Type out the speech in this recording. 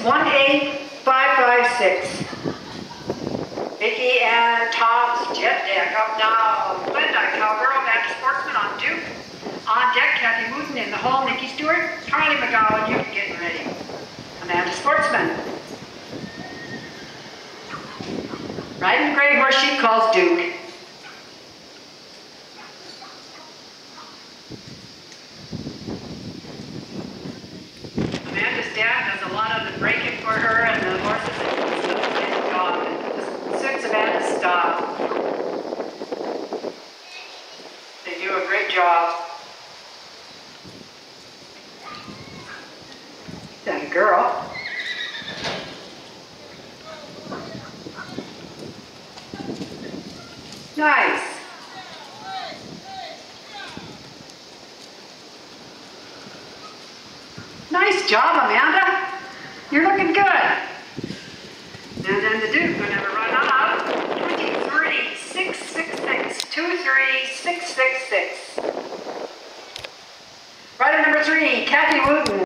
18556. Vicky and Tom's jet deck up now. Linda, cowgirl, Baptist sportsman on Duke. On deck, Kathy Wooten in the hole, Nikki Stewart, Carly McGowan, you getting ready. Amanda Sportsman. Riding the gray horse she calls Duke. Amanda's dad does a lot of the braking for her and the horses and stuff. Good job. It suits Amanda's style. They do a great job. That a girl. Nice. Nice job, Amanda. You're looking good. And then the Duke would never run out. 23666. 23666. Rider number 3, Kathy Wooten.